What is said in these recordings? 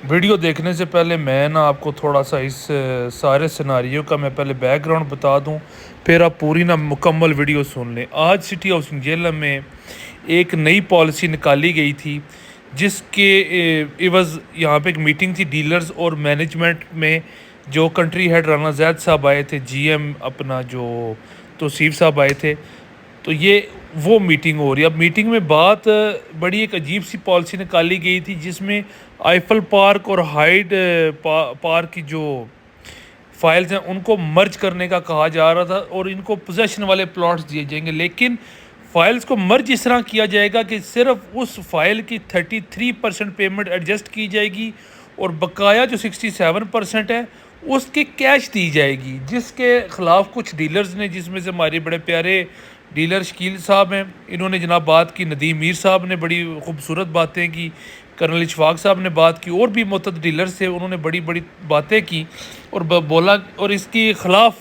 Video देखने से पहले मैं ना आपको थोड़ा सा इस सारे सिनारियो का मैं पहले बैकग्राउंड बता दूं, फिर आप पूरी ना मुकम्मल वीडियो सुन लें। आज सिटी हाउसिंग जेल में एक नई पॉलिसी निकाली गई थी जिसके इवज़ यहाँ पे एक मीटिंग थी डीलर्स और मैनेजमेंट में। जो कंट्री हेड राना जैद साहब आए थे, जीएम अपना जो तौसीफ़ साहब आए थे, तो ये वो मीटिंग हो रही है। अब मीटिंग में बात बड़ी एक अजीब सी पॉलिसी निकाली गई थी जिसमें आईफल पार्क और हाइड पार्क की जो फाइल्स हैं उनको मर्ज करने का कहा जा रहा था और इनको पोजेशन वाले प्लॉट्स दिए जाएंगे, लेकिन फाइल्स को मर्ज इस तरह किया जाएगा कि सिर्फ उस फाइल की 33% पेमेंट एडजस्ट की जाएगी और बकाया जो 67% है उसकी कैश दी जाएगी। जिसके ख़िलाफ़ कुछ डीलर्स ने, जिसमें से हमारे बड़े प्यारे डीलर शकील साहब हैं, इन्होंने जनाब बात की, नदीम मीर साहब ने बड़ी खूबसूरत बातें की, कर्नल इशफाक साहब ने बात की, और भी मुतअद्दिद डीलर्स थे, उन्होंने बड़ी बड़ी बातें की और बोला और इसके ख़िलाफ़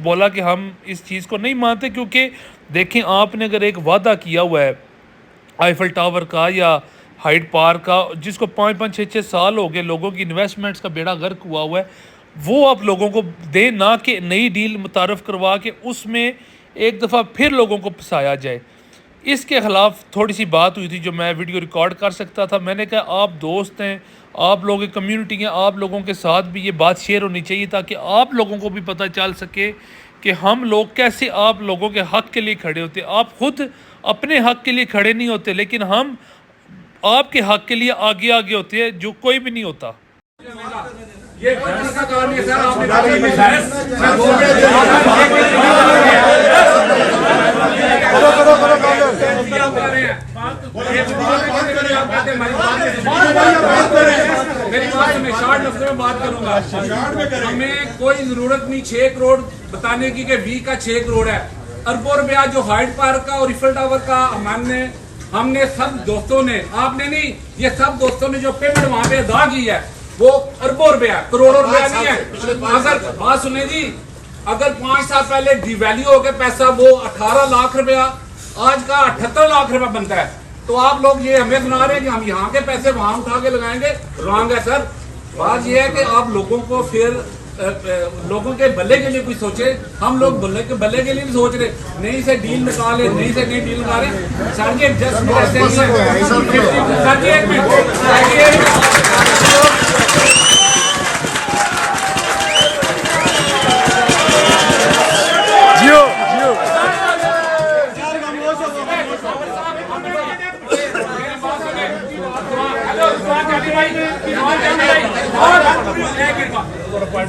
बोला कि हम इस चीज़ को नहीं मानते। क्योंकि देखें, आपने अगर एक वादा किया हुआ है आईफल टावर का या हाइड पार्क का, जिसको 5-5, 6-6 साल हो गए, लोगों की इन्वेस्टमेंट्स का बेड़ा गर्क हुआ हुआ है, वो आप लोगों को दें, ना कि नई डील मुतारफ़ करवा के उसमें एक दफ़ा फिर लोगों को फंसाया जाए। इसके ख़िलाफ़ थोड़ी सी बात हुई थी जो मैं वीडियो रिकॉर्ड कर सकता था। मैंने कहा आप दोस्त हैं, आप लोगों की कम्युनिटी हैं, आप लोगों के साथ भी ये बात शेयर होनी चाहिए ताकि आप लोगों को भी पता चल सके कि हम लोग कैसे आप लोगों के हक़ के लिए खड़े होते। आप ख़ुद अपने हक़ के लिए खड़े नहीं होते, लेकिन हम आपके हक़ के लिए आगे आगे होते हैं जो कोई भी नहीं होता। ये का काम है सर, आपने मेरी बात में शॉर्ट लफ्ज़ों में बात करूंगा। हमें कोई जरूरत नहीं 6 करोड़ बताने की कि 20 का 6 करोड़ है। अरबों रुपया जो हाइड पार्क का और ईफल टावर का हमने सब दोस्तों ने, आपने नहीं, ये सब दोस्तों ने जो पेमेंट वहां पे अदा की है वो अरबों रुपया, करोड़ों रुपया नहीं है। अगर बात सुने जी, अगर 5 साल पहले डिवैल्यू हो गया पैसा, वो 18 लाख रुपया आज का 78 लाख रुपया बनता है। तो आप लोग ये हमें बना रहे हैं कि हम यहाँ के पैसे वहां उठा के लगाएंगे, रॉन्ग है सर। बात ये है कि आप लोगों को फिर लोगों के भले के लिए कुछ सोचे। हम लोग भले के लिए भी सोच रहे, नहीं से डील निकाले, नहीं से नहीं डील निकाले। सर जी एडजस्ट ऐसे ही है। सर जी एक मिनट,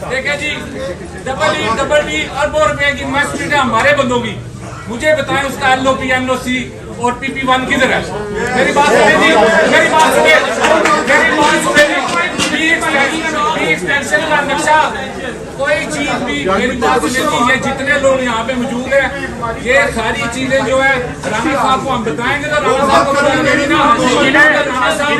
देखिए जी, डबल डी अरबों रुपए की इन्वेस्टमेंट है हमारे बंदों की। मुझे बताएं उसका LOP, NOC और PP1 किधर है? मेरी बात सुने जी, मेरी बात सुने जी, एक्सटेंशन का नक्शा कोई चीज भी, मेरी बात सुने जी, ये जितने लोग यहाँ पे मौजूद हैं, ये सारी चीजें जो है राना साहब को हम बताएंगे तो राना साहब को राना साहब